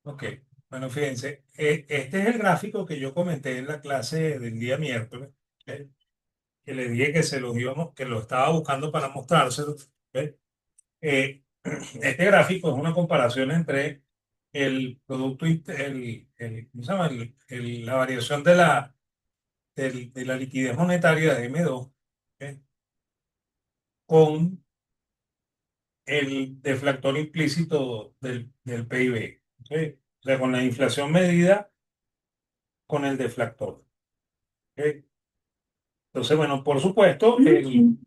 Ok, bueno, fíjense, este es el gráfico que yo comenté en la clase del día miércoles, ¿ok? Que le dije que se lo íbamos, que lo estaba buscando para mostrárselo, ¿ok? Este gráfico es una comparación entre el producto, ¿cómo se llama? La variación de la liquidez monetaria de M2, ¿ok? Con el deflactor implícito del PIB, ¿ok? O sea, con la inflación medida con el deflactor. ¿Ok? Entonces, bueno, por supuesto, el,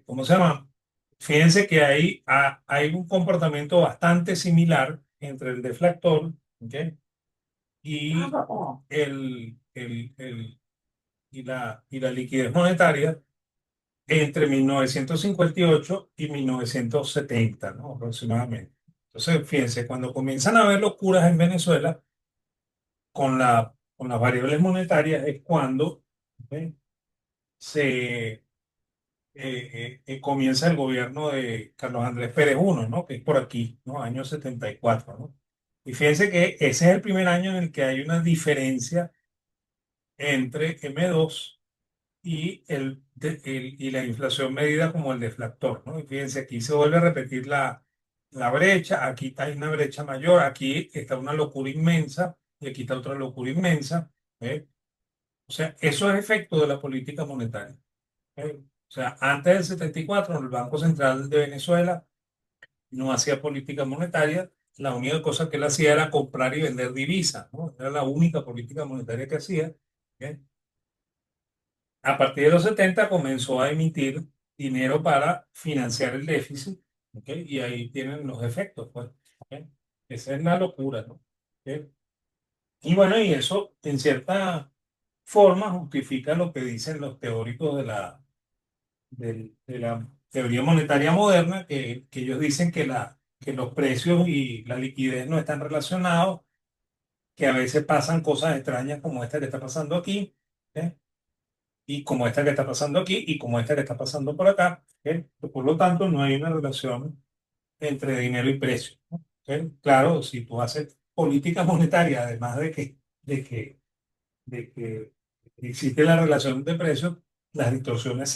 ¿cómo se llama? Fíjense que hay un comportamiento bastante similar entre el deflactor, ¿ok? y, y la liquidez monetaria entre 1958 y 1970, ¿no? Aproximadamente. Entonces, fíjense, cuando comienzan a haber locuras en Venezuela con las variables monetarias es cuando, ¿ok? se comienza el gobierno de Carlos Andrés Pérez I, ¿no? Que es por aquí, ¿no? Año 74, ¿no? Y fíjense que ese es el primer año en el que hay una diferencia entre M2 y la inflación medida como el deflactor, ¿no? Y fíjense, aquí se vuelve a repetir la brecha, aquí hay una brecha mayor, aquí está una locura inmensa y aquí está otra locura inmensa, ¿eh? O sea, eso es efecto de la política monetaria. O sea, antes del 74, el Banco Central de Venezuela no hacía política monetaria. La única cosa que él hacía era comprar y vender divisas, ¿no? Era la única política monetaria que hacía. ¿Ok? A partir de los 70 comenzó a emitir dinero para financiar el déficit. ¿Ok? Y ahí tienen los efectos, pues. ¿Ok? Esa es la locura, ¿no? ¿Ok? Y bueno, y eso en cierta forma justifica lo que dicen los teóricos de la teoría monetaria moderna, que ellos dicen que los precios y la liquidez no están relacionados, que a veces pasan cosas extrañas como esta que está pasando aquí, ¿eh? Y como esta que está pasando aquí, y como esta que está pasando por acá, ¿eh? Por lo tanto, no hay una relación entre dinero y precio, ¿no? ¿Ok? Claro, si tú haces política monetaria, además de que existe la relación de precios, las distorsiones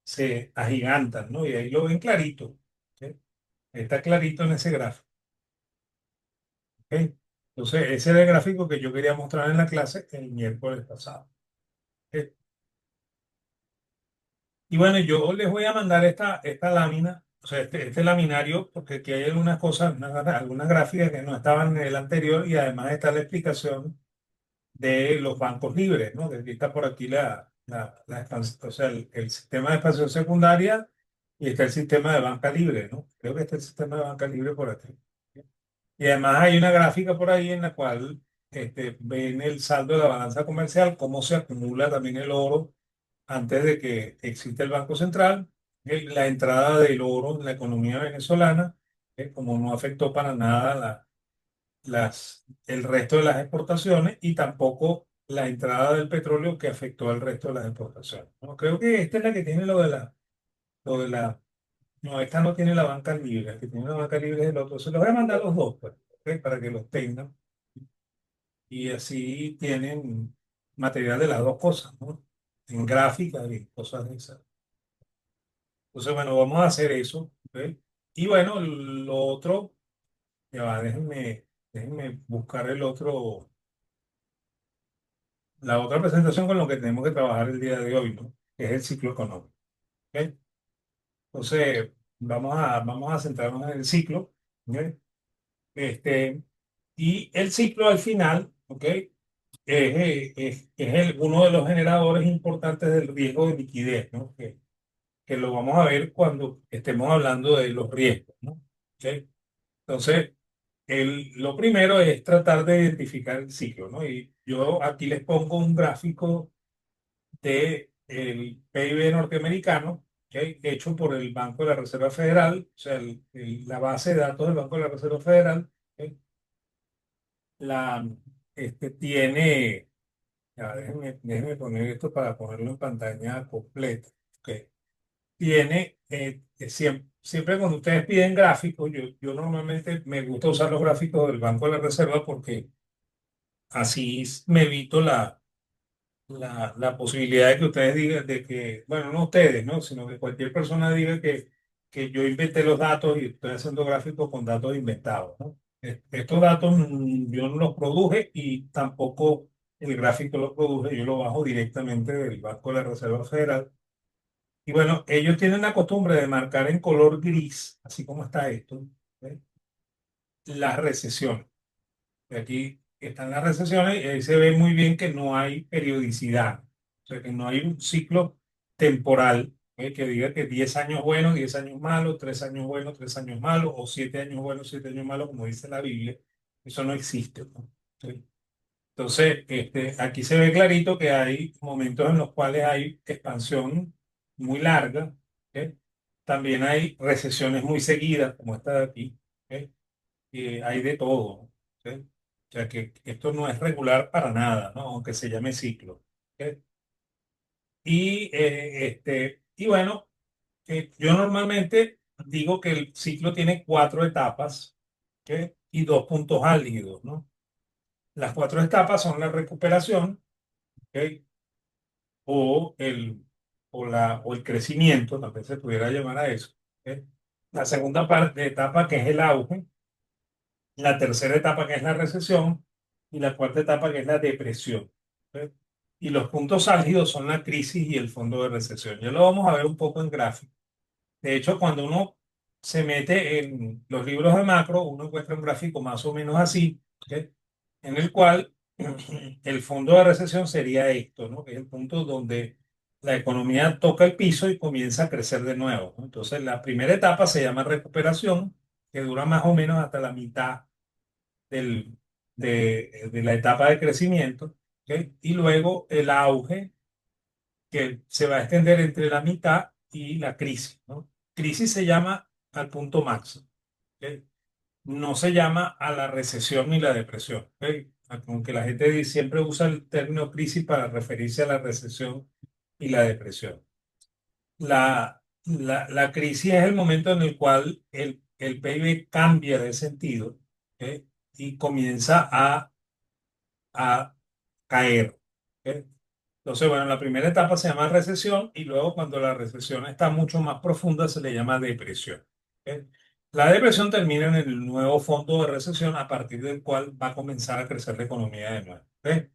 se agigantan, ¿no? Y ahí lo ven clarito, ¿ok? Está clarito en ese gráfico, ¿ok? Entonces, ese era el gráfico que yo quería mostrar en la clase el miércoles pasado, ¿ok? Y bueno, yo les voy a mandar esta lámina, o sea, este laminario, porque aquí hay algunas cosas, algunas gráficas que no estaban en el anterior y además está la explicación de los bancos libres, ¿no? Que aquí está por aquí o sea, el sistema de expansión secundaria y está el sistema de banca libre, ¿no? Creo que está el sistema de banca libre por aquí. Y además hay una gráfica por ahí en la cual ven el saldo de la balanza comercial, cómo se acumula también el oro antes de que exista el Banco Central, la entrada del oro en la economía venezolana, como no afectó para nada el resto de las exportaciones y tampoco la entrada del petróleo que afectó al resto de las exportaciones. ¿No? Creo que esta es la que tiene lo de la, no, esta no tiene la banca libre, la que tiene la banca libre es el otro. Se los voy a mandar los dos, pues, ¿ok? Para que los tengan y así tienen material de las dos cosas, ¿no? En gráficas y cosas de esas. Entonces, bueno, vamos a hacer eso, ¿ok? Y bueno, lo otro, ya va, déjenme buscar la otra presentación con lo que tenemos que trabajar el día de hoy, ¿no? Que es el ciclo económico. ¿Ok? Entonces, vamos a centrarnos en el ciclo. ¿Ok? Este, y el ciclo al final, ¿ok? Uno de los generadores importantes del riesgo de liquidez, ¿no? Que lo vamos a ver cuando estemos hablando de los riesgos, ¿no? ¿Ok? Entonces, lo primero es tratar de identificar el ciclo, ¿no? Y yo aquí les pongo un gráfico del PIB norteamericano, ¿ok? Hecho por el Banco de la Reserva Federal, o sea, la base de datos del Banco de la Reserva Federal, ¿ok? La, tiene, ya, déjenme poner esto para ponerlo en pantalla completa, ¿ok? tiene, siempre cuando ustedes piden gráficos, yo normalmente me gusta usar los gráficos del Banco de la Reserva porque así me evito la posibilidad de que ustedes digan, de que, bueno, no ustedes, ¿no? Sino que cualquier persona diga que yo inventé los datos y estoy haciendo gráficos con datos inventados, ¿no? Estos datos yo no los produje y tampoco el gráfico lo produje, yo lo bajo directamente del Banco de la Reserva Federal. Y bueno, ellos tienen la costumbre de marcar en color gris, así como está esto, ¿eh? Las recesiones. Y aquí están las recesiones y ahí se ve muy bien que no hay periodicidad, o sea, que no hay un ciclo temporal, que diga que 10 años buenos, 10 años malos, 3 años buenos, 3 años malos, o 7 años buenos, 7 años malos, como dice la Biblia. Eso no existe, ¿no? ¿Sí? Entonces, aquí se ve clarito que hay momentos en los cuales hay expansión muy larga, ¿ok? También hay recesiones muy seguidas, como esta de aquí, ¿ok? Hay de todo, ¿sí? O sea que esto no es regular para nada, ¿no? Aunque se llame ciclo. ¿Ok? Y bueno, yo normalmente digo que el ciclo tiene cuatro etapas, ¿ok? Y dos puntos álgidos, ¿no? Las cuatro etapas son la recuperación, ¿ok? O o el crecimiento, también se pudiera llamar a eso, ¿ok? La segunda etapa, que es el auge, la tercera etapa que es la recesión y la cuarta etapa que es la depresión. ¿Ok? Y los puntos álgidos son la crisis y el fondo de recesión. Ya lo vamos a ver un poco en gráfico. De hecho, cuando uno se mete en los libros de macro, uno encuentra un gráfico más o menos así, ¿ok? En el cual el fondo de recesión sería esto, ¿no? Que es el punto donde la economía toca el piso y comienza a crecer de nuevo, ¿no? Entonces, la primera etapa se llama recuperación, que dura más o menos hasta la mitad del, de la etapa de crecimiento, ¿ok? Y luego el auge que se va a extender entre la mitad y la crisis, ¿no? Crisis se llama al punto máximo, ¿ok? No se llama a la recesión ni la depresión, ¿ok? Aunque la gente siempre usa el término crisis para referirse a la recesión y la depresión. La crisis es el momento en el cual el PIB cambia de sentido, ¿ok? Y comienza a caer. ¿Ok? Entonces, bueno, la primera etapa se llama recesión y luego cuando la recesión está mucho más profunda se le llama depresión. ¿Ok? La depresión termina en el nuevo fondo de recesión a partir del cual va a comenzar a crecer la economía de nuevo. ¿Ok?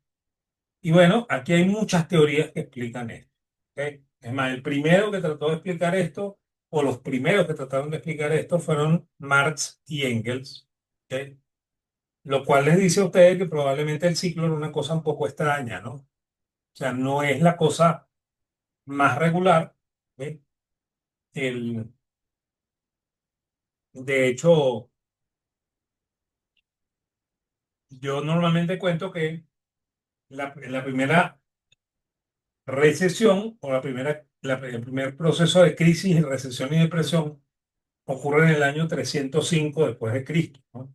Y bueno, aquí hay muchas teorías que explican esto. ¿Ok? Es más, el primero que trató de explicar esto, o los primeros que trataron de explicar esto fueron Marx y Engels. ¿Ok? Lo cual les dice a ustedes que probablemente el ciclo era una cosa un poco extraña, ¿no? O sea, no es la cosa más regular. ¿Eh? El, de hecho, yo normalmente cuento que la primera recesión o el primer proceso de crisis, y recesión y depresión ocurre en el año 305 después de Cristo, ¿no?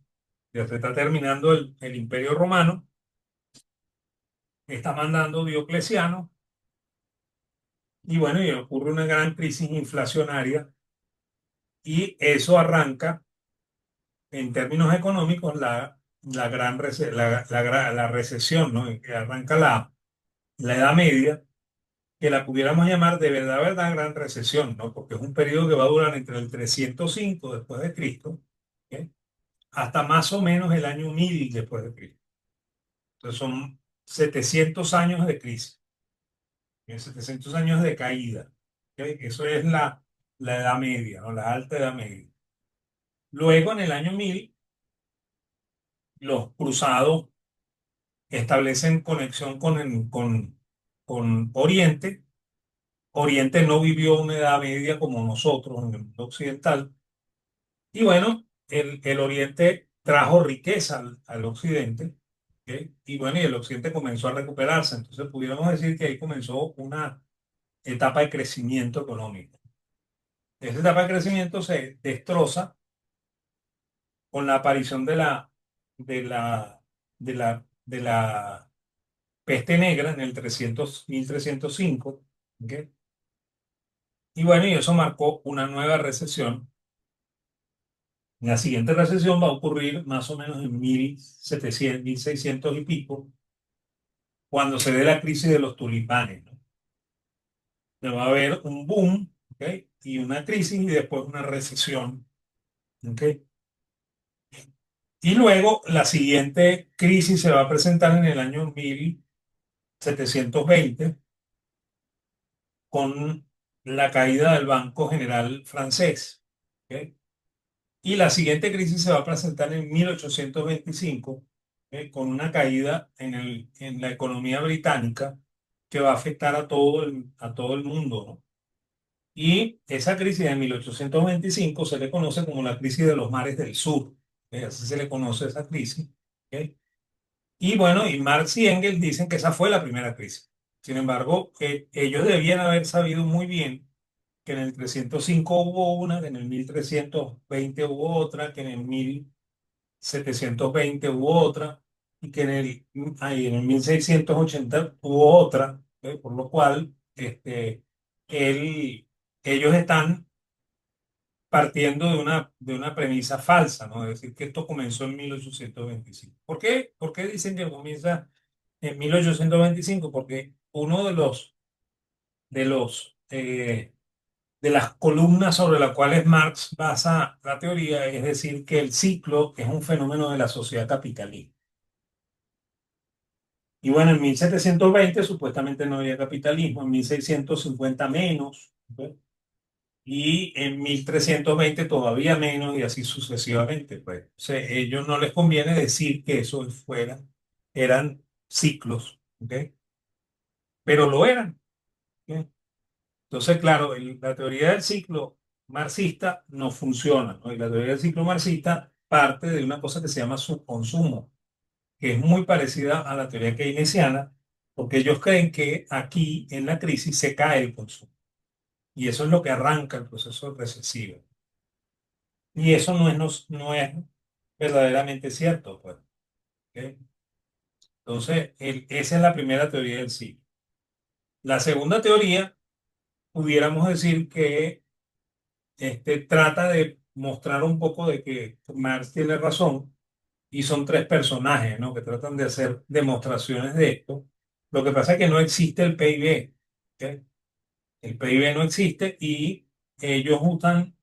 Ya se está terminando el Imperio Romano, está mandando Diocleciano y bueno, y ocurre una gran crisis inflacionaria y eso arranca en términos económicos la gran la recesión, ¿no? Que arranca la Edad Media, que la pudiéramos llamar de verdad, gran recesión, ¿no? Porque es un periodo que va a durar entre el 305 después de Cristo, ¿ok? Hasta más o menos el año 1000 después de Cristo. Entonces son 700 años de crisis, 700 años de caída, ¿ok? Eso es la Edad Media, ¿no? La Alta Edad Media. Luego, en el año 1000 los cruzados establecen conexión con Oriente. Oriente no vivió una edad media como nosotros en el mundo occidental. Y bueno, el Oriente trajo riqueza al Occidente. ¿Ok? Y bueno, y el Occidente comenzó a recuperarse. Entonces pudiéramos decir que ahí comenzó una etapa de crecimiento económico. Esa etapa de crecimiento se destroza con la aparición de la, de la peste negra en el 1305, ¿ok? Y bueno, y eso marcó una nueva recesión. La siguiente recesión va a ocurrir más o menos en 1700, 1600 y pico, cuando se dé la crisis de los tulipanes, ¿no? Que va a haber un boom, ¿ok? Y una crisis y después una recesión, ¿ok? Y luego la siguiente crisis se va a presentar en el año 1720 con la caída del Banco General francés, ¿ok? Y la siguiente crisis se va a presentar en 1825, con una caída en la economía británica que va a afectar a todo el mundo, ¿no? Y esa crisis de 1825 se le conoce como la crisis de los mares del sur. Así se le conoce esa crisis. ¿Ok? Y bueno, y Marx y Engels dicen que esa fue la primera crisis. Sin embargo, ellos debían haber sabido muy bien que en el 305 hubo una, que en el 1320 hubo otra, que en el 1720 hubo otra, y que en el 1680 hubo otra, por lo cual él- ellos están partiendo de una premisa falsa, ¿no? Es decir, que esto comenzó en 1825. ¿Por qué? ¿Por qué dicen que comienza en 1825? Porque uno de de las columnas sobre las cuales Marx basa la teoría, es decir, que el ciclo es un fenómeno de la sociedad capitalista. Y bueno, en 1720 supuestamente no había capitalismo, en 1650 menos, ¿ok? Y en 1320 todavía menos y así sucesivamente. Pues. O sea, ellos no les conviene decir que eran ciclos, ¿ok? Pero lo eran. ¿Ok? Entonces, claro, la teoría del ciclo marxista no funciona, ¿no? Y la teoría del ciclo marxista parte de una cosa que se llama subconsumo, que es muy parecida a la teoría keynesiana, porque ellos creen que aquí en la crisis se cae el consumo. Y eso es lo que arranca el proceso recesivo. Y eso no es verdaderamente cierto, pues. ¿Ok? Entonces, esa es la primera teoría del ciclo. La segunda teoría, pudiéramos decir que trata de mostrar un poco de que Marx tiene razón y son tres personajes, ¿no? Que tratan de hacer demostraciones de esto. Lo que pasa es que no existe el PIB. ¿Ok? El PIB no existe y ellos usan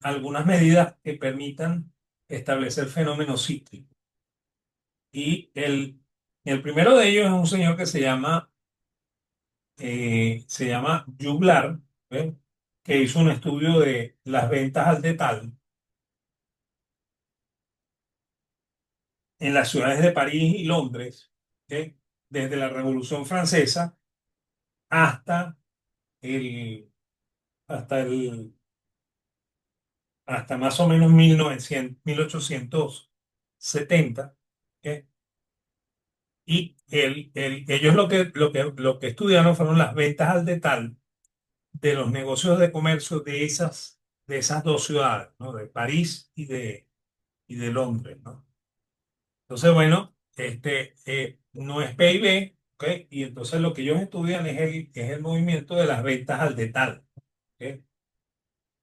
algunas medidas que permitan establecer fenómenos cíclicos. Y el primero de ellos es un señor que se llama Juglar, ¿ve? Que hizo un estudio de las ventas al detalle en las ciudades de París y Londres, ¿ve? Desde la Revolución Francesa hasta el, hasta el, hasta más o menos 1870. ¿Ve? Y ellos lo que estudiaron fueron las ventas al detalle de los negocios de comercio de esas dos ciudades, ¿no? De París y de Londres, ¿no? Entonces, bueno, no es PIB, ¿ok? Y entonces lo que ellos estudian es el movimiento de las ventas al detalle, ¿ok?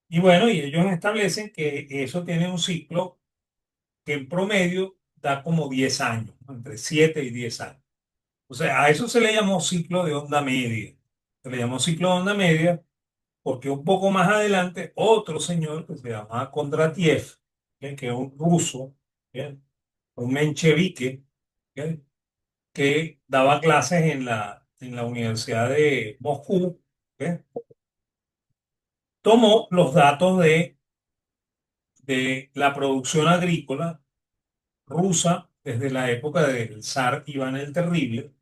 Y bueno, y ellos establecen que eso tiene un ciclo que en promedio da como 10 años, ¿no? Entre 7 y 10 años. O sea, a eso se le llamó ciclo de onda media. Se le llamó ciclo de onda media porque un poco más adelante otro señor que se llamaba Kondratiev, que es un ruso, ¿bien? Un menchevique, ¿bien? Que daba clases en la Universidad de Moscú, ¿bien? Tomó los datos de la producción agrícola rusa desde la época del zar Iván el Terrible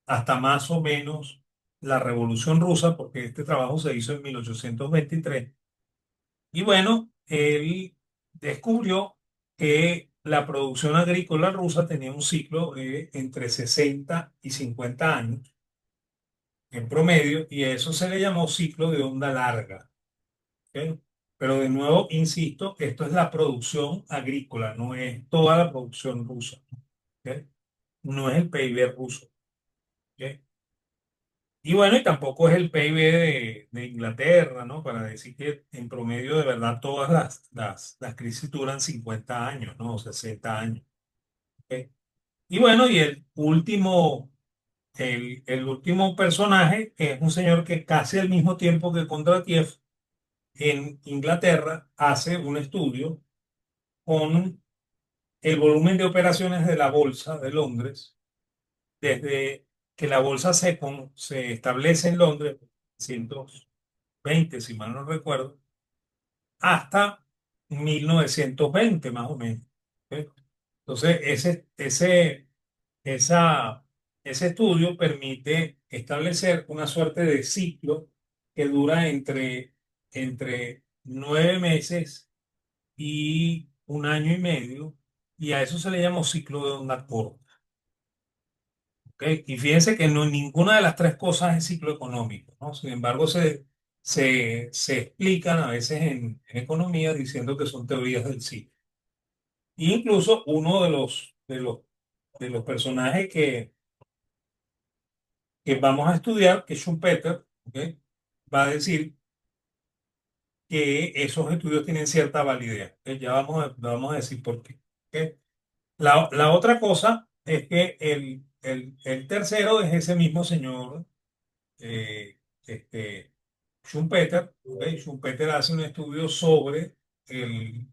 hasta más o menos la Revolución Rusa, porque este trabajo se hizo en 1823. Y bueno, él descubrió que la producción agrícola rusa tenía un ciclo de entre 60 y 50 años en promedio, y a eso se le llamó ciclo de onda larga. ¿Ok? Pero de nuevo, insisto, esto es la producción agrícola, no es toda la producción rusa. ¿Ok? No es el PIB ruso. ¿Ok? Y bueno, y tampoco es el PIB de Inglaterra, ¿no? Para decir que en promedio de verdad todas las crisis duran 50 años, ¿no? O 60 años. ¿Ok? Y bueno, y el último personaje es un señor que casi al mismo tiempo que Kondratiev en Inglaterra hace un estudio con el volumen de operaciones de la Bolsa de Londres desde que la bolsa se establece en Londres, 120, si mal no recuerdo, hasta 1920 más o menos. ¿Ok? Entonces, esa, ese estudio permite establecer una suerte de ciclo que dura entre 9 meses y un año y medio, y a eso se le llama ciclo de onda corta. ¿Ok? Y fíjense que no, ninguna de las tres cosas es ciclo económico, ¿no? Sin embargo, se explican a veces en economía diciendo que son teorías del ciclo. E incluso uno de los personajes que vamos a estudiar, que es Schumpeter, ¿ok? Va a decir que esos estudios tienen cierta validez. Ya vamos a decir por qué. ¿Ok? La otra cosa es que el tercero es ese mismo señor, eh, este, Schumpeter. ¿Ok? Schumpeter hace un estudio sobre el,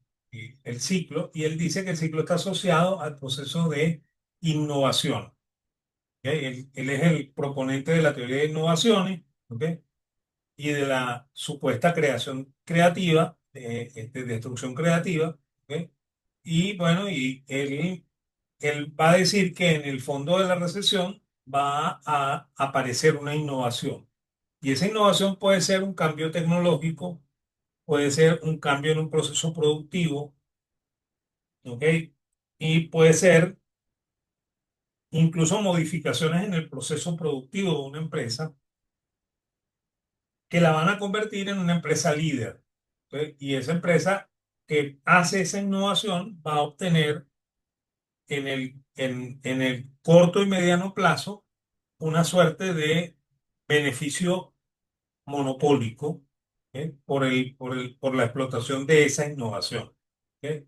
el ciclo y él dice que el ciclo está asociado al proceso de innovación. ¿Ok? Él es el proponente de la teoría de innovaciones. ¿Ok? Y de la supuesta creación creativa, destrucción creativa. ¿Ok? Y bueno, él va a decir que en el fondo de la recesión va a aparecer una innovación. Y esa innovación puede ser un cambio tecnológico, puede ser un cambio en un proceso productivo, ¿ok? Y puede ser incluso modificaciones en el proceso productivo de una empresa que la van a convertir en una empresa líder. ¿Ok? Y esa empresa que hace esa innovación va a obtener en el corto y mediano plazo una suerte de beneficio monopólico, ¿ok? Por la explotación de esa innovación. ¿Ok?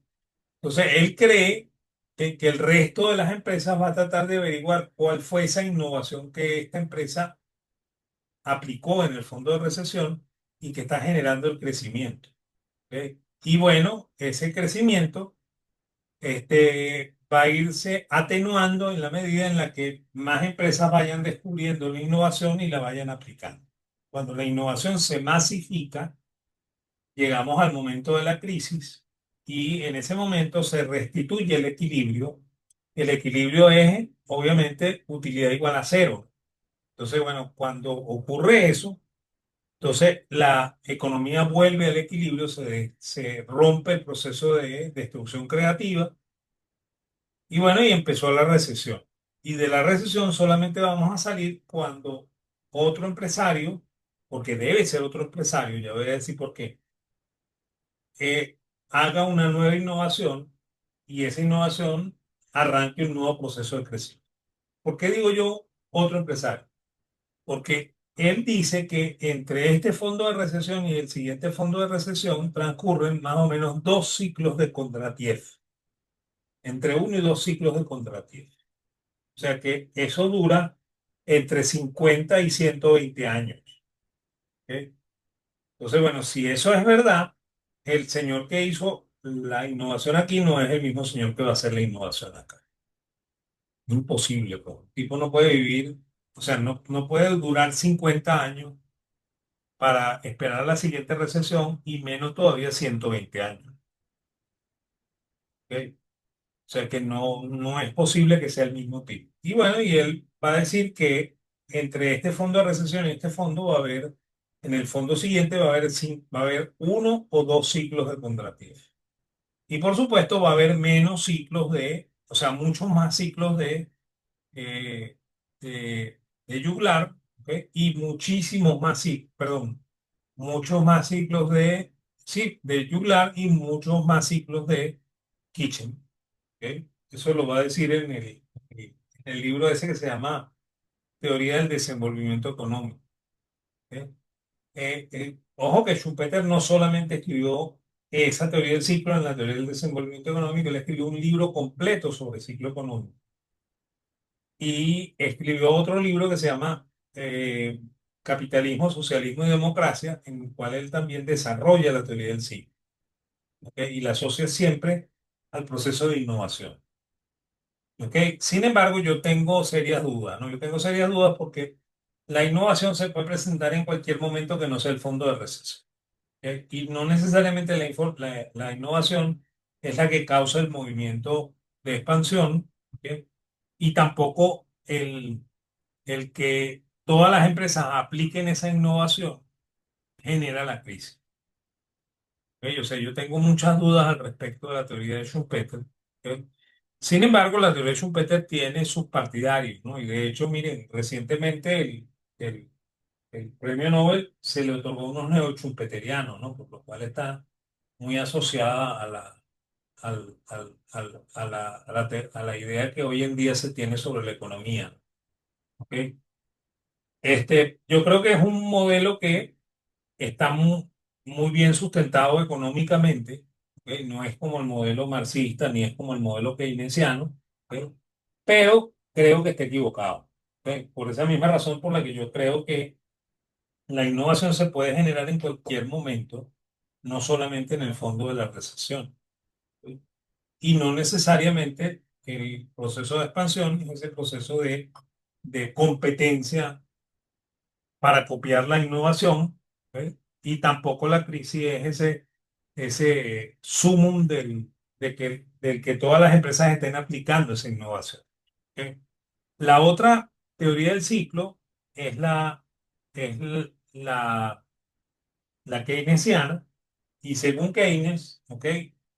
Entonces, él cree que el resto de las empresas va a tratar de averiguar cuál fue esa innovación que esta empresa aplicó en el fondo de recesión y que está generando el crecimiento. ¿Ok? Y bueno, ese crecimiento va a irse atenuando en la medida en la que más empresas vayan descubriendo la innovación y la vayan aplicando. Cuando la innovación se masifica, llegamos al momento de la crisis y en ese momento se restituye el equilibrio. El equilibrio es, obviamente, utilidad igual a cero. Entonces, bueno, cuando ocurre eso, entonces la economía vuelve al equilibrio, se rompe el proceso de destrucción creativa y bueno, y empezó la recesión. Y de la recesión solamente vamos a salir cuando otro empresario, porque debe ser otro empresario, ya voy a decir por qué, haga una nueva innovación y esa innovación arranque un nuevo proceso de crecimiento. ¿Por qué digo yo otro empresario? Porque él dice que entre este fondo de recesión y el siguiente fondo de recesión transcurren más o menos 2 ciclos de Kondratiev, entre 1 y 2 ciclos de Kondratiev. O sea que eso dura entre 50 y 120 años. ¿Ok? Entonces, bueno, si eso es verdad, el señor que hizo la innovación aquí no es el mismo señor que va a hacer la innovación acá. Imposible, pues. El tipo no puede vivir, o sea, no puede durar 50 años para esperar la siguiente recesión y menos todavía 120 años. ¿Ok? O sea que no es posible que sea el mismo tipo. Y bueno, y él va a decir que entre este fondo de recesión y este fondo va a haber, en el fondo siguiente va a haber 1 o 2 ciclos de Kondratiev. Y por supuesto va a haber menos ciclos o sea, muchos más ciclos eh, de Juglar, ¿ok? Y muchísimos más ciclos, perdón, muchos más ciclos sí, de Juglar y muchos más ciclos de Kitchen. ¿Ok? Eso lo va a decir en el libro ese que se llama teoría del desenvolvimiento económico. ¿Ok? Ojo que Schumpeter no solamente escribió esa teoría del ciclo en la teoría del desenvolvimiento económico, él escribió un libro completo sobre el ciclo económico. Y escribió otro libro que se llama Capitalismo, Socialismo y Democracia, en el cual él también desarrolla la teoría del ciclo. ¿Ok? Y la asocia siempre al proceso de innovación. ¿Ok? Sin embargo, yo tengo serias dudas, ¿no? Yo tengo serias dudas porque la innovación se puede presentar en cualquier momento que no sea el fondo de recesión. ¿Ok? Y no necesariamente la innovación es la que causa el movimiento de expansión. ¿Ok? Y tampoco el que todas las empresas apliquen esa innovación genera la crisis. ¿Ok? O sea, yo tengo muchas dudas al respecto de la teoría de Schumpeter. ¿Ok? Sin embargo, la teoría de Schumpeter tiene sus partidarios, ¿no? Y de hecho, miren, recientemente el, el premio Nobel se le otorgó a unos neo-schumpeterianos, ¿no? Por lo cual está muy asociada a la idea que hoy en día se tiene sobre la economía. ¿Ok? Yo creo que es un modelo que está muy bien sustentado económicamente. ¿Ok? No es como el modelo marxista ni es como el modelo keynesiano. ¿Ok? Pero creo que está equivocado. ¿Ok? Por esa misma razón por la que yo creo que la innovación se puede generar en cualquier momento, no solamente en el fondo de la recesión. ¿Ok? Y no necesariamente el proceso de expansión es ese proceso de competencia para copiar la innovación, ¿ok? Y tampoco la crisis es ese sumum del que todas las empresas estén aplicando esa innovación. ¿Ok? La otra teoría del ciclo es es la, la keynesiana, y según Keynes, ¿ok?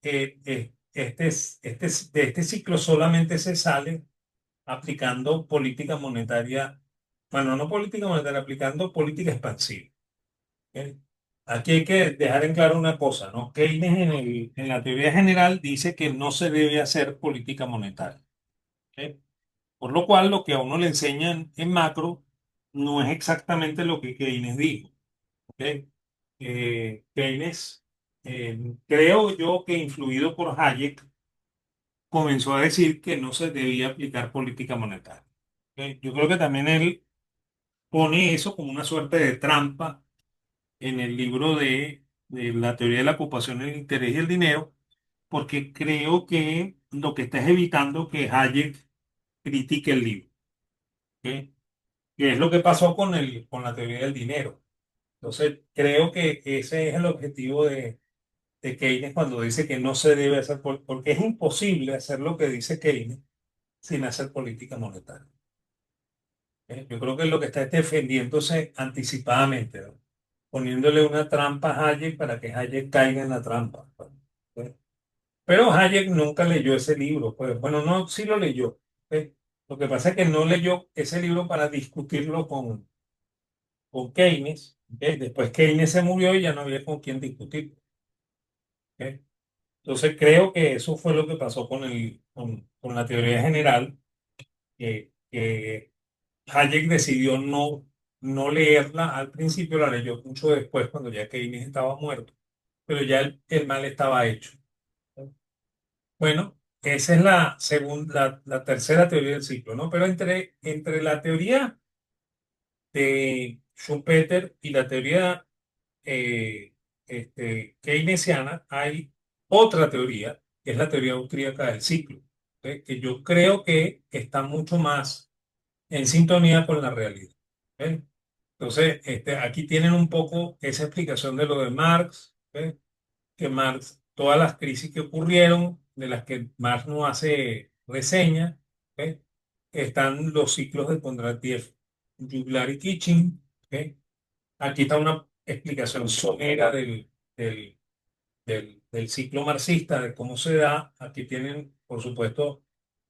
De este ciclo solamente se sale aplicando política monetaria, bueno, no política monetaria, aplicando política expansiva. ¿Ok? Aquí hay que dejar en claro una cosa, ¿no? Keynes en la teoría general dice que no se debe hacer política monetaria. ¿Ok? Por lo cual, lo que a uno le enseñan en macro no es exactamente lo que Keynes dijo. ¿Ok? Keynes, creo yo que influido por Hayek, comenzó a decir que no se debía aplicar política monetaria. ¿Ok? Yo creo que también él pone eso como una suerte de trampa en el libro de la teoría de la ocupación, el interés y el dinero, porque creo que lo que está es evitando que Hayek critique el libro. ¿Ok? Que es lo que pasó con la teoría del dinero. Entonces, creo que ese es el objetivo de Keynes cuando dice que no se debe hacer, porque es imposible hacer lo que dice Keynes sin hacer política monetaria. Yo creo que es lo que está es defendiéndose anticipadamente, ¿no? Poniéndole una trampa a Hayek para que Hayek caiga en la trampa, pues. Pero Hayek nunca leyó ese libro, pues. Bueno, no, sí lo leyó. ¿Ok? Lo que pasa es que no leyó ese libro para discutirlo con Keynes. ¿Ok? Después Keynes se murió y ya no había con quién discutir. ¿Ok? Entonces creo que eso fue lo que pasó con la teoría general, que Hayek decidió no leerla al principio, la leyó mucho después, cuando ya Keynes estaba muerto, pero ya el mal estaba hecho. Bueno, esa es la segunda, la tercera teoría del ciclo, ¿no? Pero entre la teoría de Schumpeter y la teoría eh, keynesiana hay otra teoría, que es la teoría austríaca del ciclo, ¿ok? Que yo creo que está mucho más en sintonía con la realidad. ¿Ok? Entonces, aquí tienen un poco esa explicación de lo de Marx, ¿ok? Que Marx, todas las crisis que ocurrieron, de las que Marx no hace reseña, ¿ok? Están los ciclos de Kondratiev, Juglar y Kitchin, ¿ok? Aquí está una explicación somera del ciclo marxista, de cómo se da. Aquí tienen, por supuesto,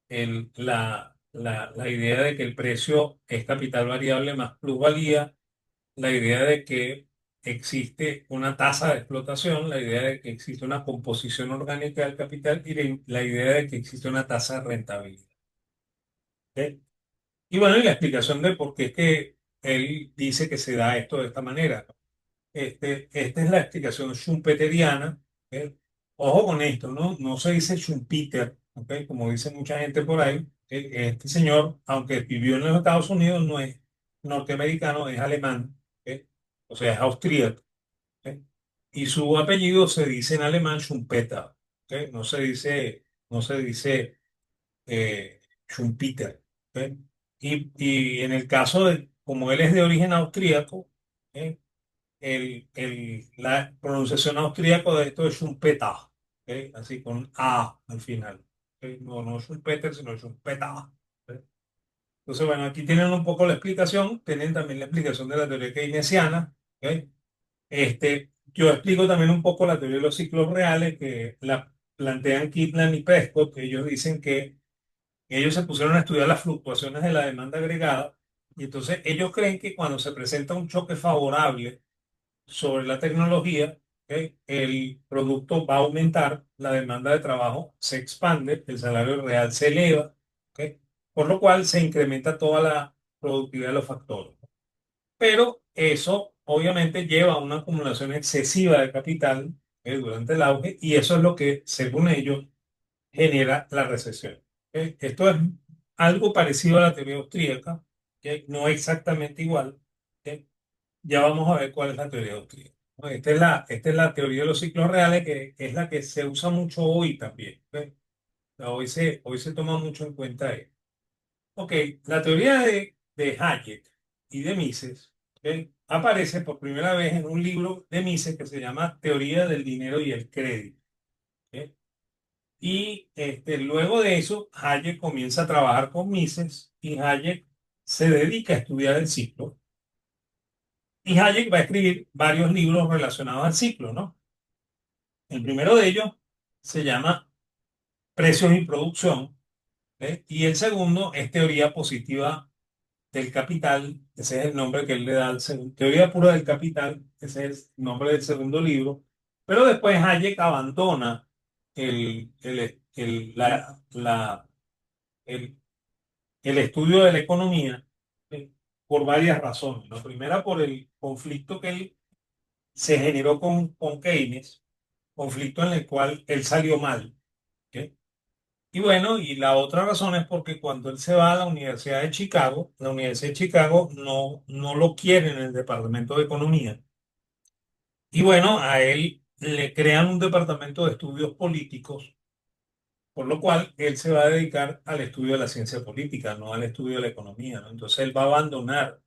la idea de que el precio es capital variable más plusvalía, la idea de que existe una tasa de explotación, la idea de que existe una composición orgánica del capital y la idea de que existe una tasa de rentabilidad. ¿Ok? Y bueno, y la explicación de por qué es que él dice que se da esto de esta manera. Esta es la explicación schumpeteriana. ¿Ok? Ojo con esto, ¿no? No se dice Schumpeter, ¿ok? Como dice mucha gente por ahí. Este señor, aunque vivió en los Estados Unidos, no es norteamericano, es alemán, ¿ok? O sea, es austríaco. ¿Ok? Y su apellido se dice en alemán Schumpeter, ¿ok? No se dice Schumpeter, ¿ok? Y en el caso de, como él es de origen austríaco, ¿ok? La pronunciación austríaco de esto es Schumpeter, ¿ok? Así con A al final. ¿Ok? No, no Schumpeter, sino Schumpeter. ¿Ok? Entonces, bueno, aquí tienen un poco la explicación, tienen también la explicación de la teoría keynesiana. ¿Ok? Yo explico también un poco la teoría de los ciclos reales que la plantean Kitland y Prescott, que ellos dicen que ellos se pusieron a estudiar las fluctuaciones de la demanda agregada y entonces ellos creen que cuando se presenta un choque favorable sobre la tecnología, ¿ok? El producto va a aumentar, la demanda de trabajo se expande, el salario real se eleva, ¿ok? Por lo cual se incrementa toda la productividad de los factores. Pero eso obviamente lleva a una acumulación excesiva de capital durante el auge y eso es lo que, según ellos, genera la recesión. Esto es algo parecido a la teoría austríaca, no exactamente igual. ¿Ok? Ya vamos a ver cuál es la teoría austríaca. ¿No? Esta es la teoría de los ciclos reales, que es la que se usa mucho hoy también. ¿Ok? O sea, hoy se toma mucho en cuenta esto. Ok, la teoría de Hayek y de Mises, ¿ok? Aparece por primera vez en un libro de Mises que se llama Teoría del Dinero y el Crédito. ¿Ok? Y luego de eso, Hayek comienza a trabajar con Mises y Hayek se dedica a estudiar el ciclo. Y Hayek va a escribir varios libros relacionados al ciclo, ¿no? El primero de ellos se llama Precios y Producción, ¿ok? Y el segundo es Teoría Positiva del Capital, ese es el nombre que él le da al segundo. Teoría Pura del Capital, ese es el nombre del segundo libro. Pero después Hayek abandona el, el estudio de la economía por varias razones. La primera, por el conflicto que él se generó con Keynes, conflicto en el cual él salió mal. ¿Ok? Y bueno, y la otra razón es porque cuando él se va a la Universidad de Chicago, la Universidad de Chicago no lo quiere en el departamento de economía. Y bueno, a él le crean un departamento de estudios políticos, por lo cual él se va a dedicar al estudio de la ciencia política, no al estudio de la economía, ¿no? Entonces él va a abandonar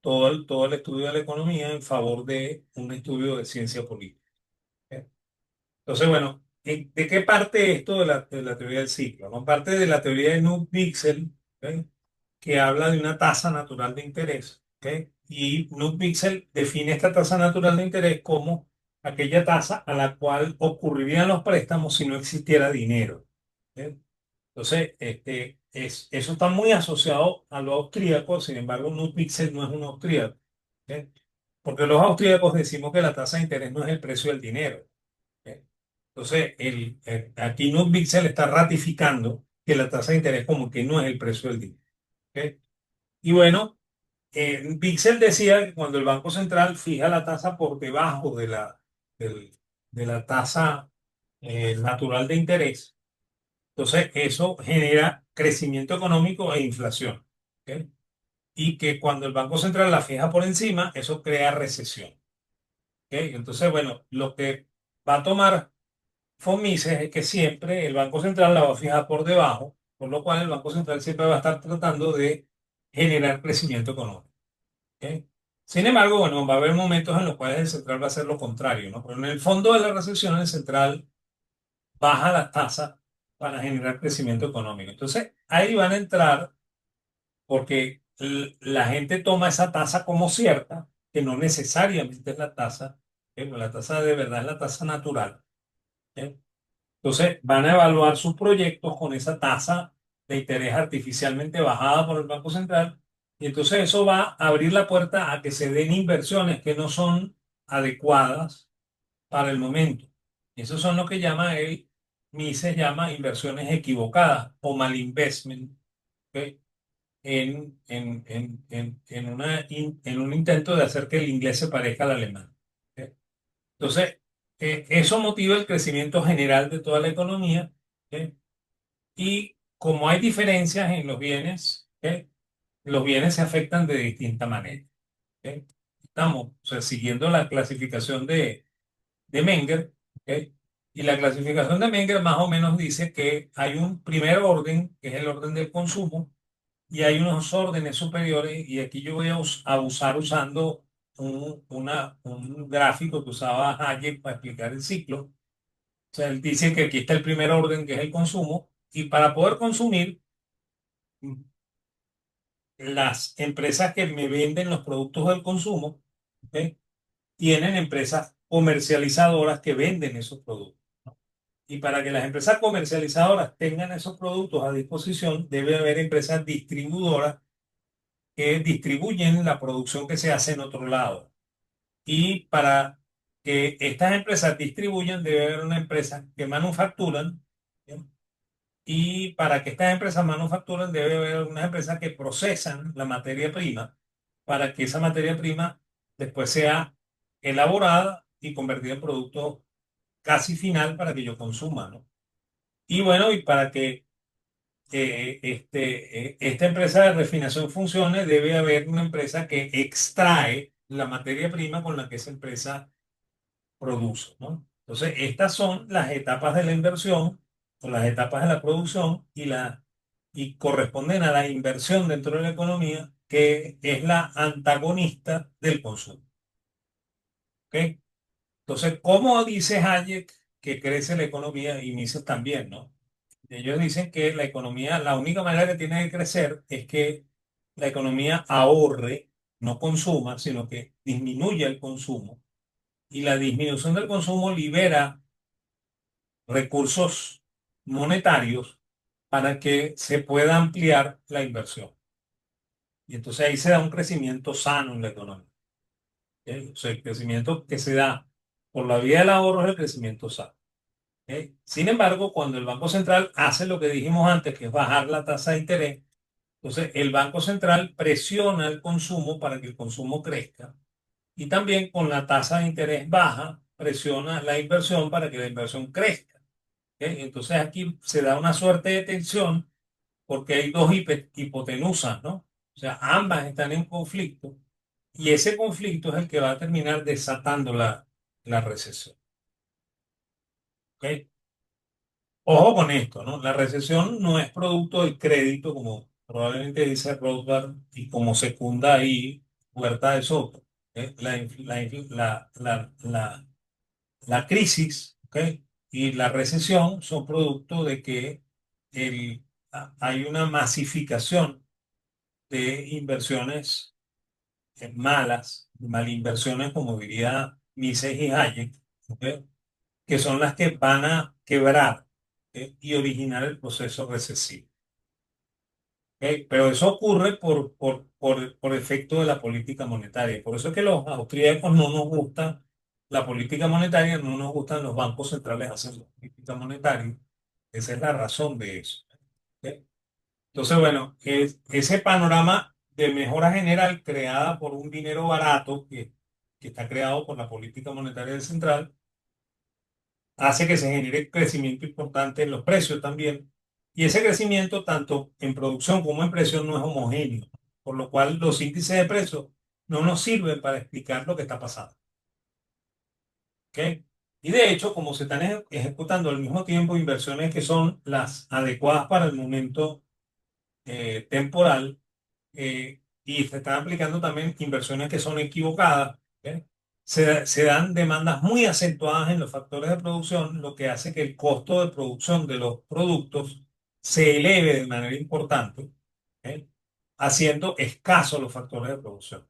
todo el estudio de la economía en favor de un estudio de ciencia política. ¿Ok? Entonces, bueno, ¿de qué parte esto de la teoría del ciclo? ¿No? Parte de la teoría de Knuth-Wicksell, ¿ok? Que habla de una tasa natural de interés. ¿Ok? Y Knuth-Wicksell define esta tasa natural de interés como aquella tasa a la cual ocurrirían los préstamos si no existiera dinero. ¿Ok? Entonces, eso está muy asociado a lo austríaco, sin embargo, Knuth-Wicksell no es un austríaco. ¿Ok? Porque los austríacos decimos que la tasa de interés no es el precio del dinero. ¿Ok? Entonces, aquí Ludwig está ratificando que la tasa de interés como que no es el precio del dinero. ¿Ok? Y bueno, Pixel decía que cuando el Banco Central fija la tasa por debajo de la tasa natural de interés, entonces eso genera crecimiento económico e inflación. ¿Ok? Y que cuando el Banco Central la fija por encima, eso crea recesión. ¿Ok? Entonces, bueno, lo que va a tomar FOMISES es que siempre el Banco Central la va a fijar por debajo, por lo cual el Banco Central siempre va a estar tratando de generar crecimiento económico. ¿Ok? Sin embargo, bueno, va a haber momentos en los cuales el central va a hacer lo contrario, ¿no? Pero en el fondo de la recesión, el central baja las tasas para generar crecimiento económico. Entonces, ahí van a entrar porque la gente toma esa tasa como cierta, que no necesariamente es la tasa, pero la tasa de verdad es la tasa natural. ¿Ok? Entonces, van a evaluar sus proyectos con esa tasa de interés artificialmente bajada por el Banco Central. Y entonces eso va a abrir la puerta a que se den inversiones que no son adecuadas para el momento. Esos son lo que llama él, Mises llama inversiones equivocadas o malinvestment. ¿Ok? en un intento de hacer que el inglés se parezca al alemán. ¿Ok? Entonces, eso motiva el crecimiento general de toda la economía. ¿Ok? Y como hay diferencias en ¿ok? Los bienes se afectan de distinta manera. ¿Ok? Estamos, o sea, siguiendo la clasificación de Menger. ¿Ok? Y la clasificación de Menger más o menos dice que hay un primer orden, que es el orden del consumo, y hay unos órdenes superiores, y aquí yo voy a abusar usando un gráfico que usaba Hayek para explicar el ciclo. O sea, él dice que aquí está el primer orden, que es el consumo, y para poder consumir, las empresas que me venden los productos del consumo, ¿ok? Tienen empresas comercializadoras que venden esos productos. Y para que las empresas comercializadoras tengan esos productos a disposición, debe haber empresas distribuidoras que distribuyen la producción que se hace en otro lado. Y para que estas empresas distribuyan, debe haber una empresa que manufacturan. ¿Bien? Y para que estas empresas manufacturen, debe haber algunas empresas que procesan la materia prima para que esa materia prima después sea elaborada y convertida en producto casi final para que yo consuma, ¿no? Y bueno, y para que esta empresa de refinación funcione, debe haber una empresa que extrae la materia prima con la que esa empresa produce, ¿no? Entonces, estas son las etapas de la inversión o las etapas de la producción y corresponden a la inversión dentro de la economía, que es la antagonista del consumo. ¿Ok? Entonces, ¿cómo dice Hayek que crece la economía? Y Mises también, ¿no? Ellos dicen que la economía, la única manera que tiene de crecer es que la economía ahorre, no consuma, sino que disminuya el consumo. Y la disminución del consumo libera recursos monetarios para que se pueda ampliar la inversión. Y entonces ahí se da un crecimiento sano en la economía. ¿Ok? O sea, el crecimiento que se da por la vía del ahorro es el crecimiento sano. ¿Ok? Sin embargo, cuando el Banco Central hace lo que dijimos antes, que es bajar la tasa de interés, entonces el Banco Central presiona el consumo para que el consumo crezca. Y también con la tasa de interés baja, presiona la inversión para que la inversión crezca. ¿Ok? Entonces aquí se da una suerte de tensión porque hay dos hipotenusas, ¿no? O sea, ambas están en conflicto y ese conflicto es el que va a terminar desatando la recesión. ¿Ok? Ojo con esto, ¿no? La recesión no es producto del crédito, como probablemente dice Rothbard y como secunda ahí Huerta de Soto. ¿Ok? La crisis, ¿ok? Y la recesión son producto de que hay una masificación de inversiones malas, malinversiones, como diría Mises y Hayek, ¿ok? Que son las que van a quebrar, ¿ok? Y originar el proceso recesivo. ¿Ok? Pero eso ocurre por efecto de la política monetaria. Por eso es que los austríacos no nos gusta la política monetaria, no nos gustan los bancos centrales haciendo política monetaria. Esa es la razón de eso. ¿Ok? Entonces, bueno, ese panorama de mejora general creada por un dinero barato que está creado por la política monetaria del central, hace que se genere crecimiento importante en los precios también. Y ese crecimiento, tanto en producción como en precios, no es homogéneo, por lo cual los índices de precios no nos sirven para explicar lo que está pasando. ¿Ok? Y de hecho, como se están ejecutando al mismo tiempo inversiones que son las adecuadas para el momento temporal, y se están aplicando también inversiones que son equivocadas, ¿ok? Se dan demandas muy acentuadas en los factores de producción, lo que hace que el costo de producción de los productos se eleve de manera importante, ¿ok? Haciendo escasos los factores de producción.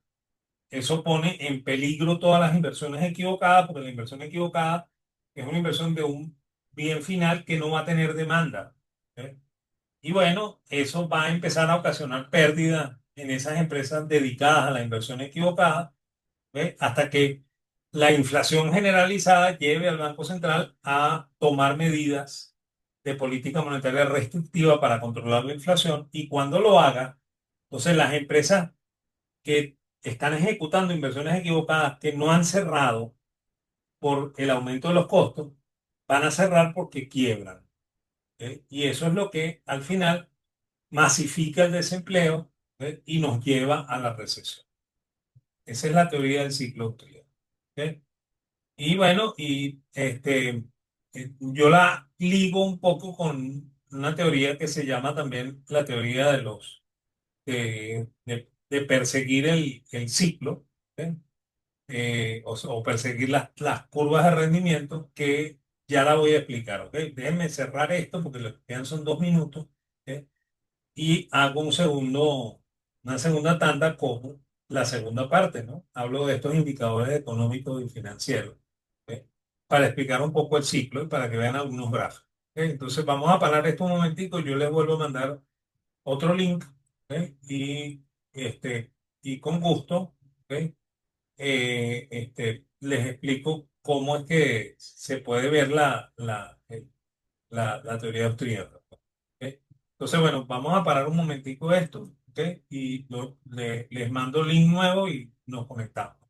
Eso pone en peligro todas las inversiones equivocadas, porque la inversión equivocada es una inversión de un bien final que no va a tener demanda. ¿Ok? Y bueno, eso va a empezar a ocasionar pérdidas en esas empresas dedicadas a la inversión equivocada, ¿ve? Hasta que la inflación generalizada lleve al Banco Central a tomar medidas de política monetaria restrictiva para controlar la inflación y cuando lo haga, Entonces, las empresas que están ejecutando inversiones equivocadas, que no han cerrado por el aumento de los costos, van a cerrar porque quiebran. ¿Ok? Y eso es lo que al final masifica el desempleo, ¿ok? Y nos lleva a la recesión. Esa es la teoría del ciclo austriaco. ¿Ok? Y bueno, yo la ligo un poco con una teoría que se llama también la teoría de perseguir el ciclo, ¿ok? O perseguir las curvas de rendimiento, que ya la voy a explicar, ¿ok? Déjenme cerrar esto porque lo que quedan son 2 minutos, ¿ok? Y hago una segunda tanda como la segunda parte, ¿no? Hablo de estos indicadores económicos y financieros, ¿ok? Para explicar un poco el ciclo y para que vean algunos gráficos. ¿Ok? Entonces vamos a parar esto un momentico, yo les vuelvo a mandar otro link, ¿ok? Este, y con gusto, ¿ok? Les explico cómo es que se puede ver la teoría austríaca. ¿Ok? Entonces, bueno, vamos a parar un momentico esto, ¿ok? Y les mando link nuevo y nos conectamos.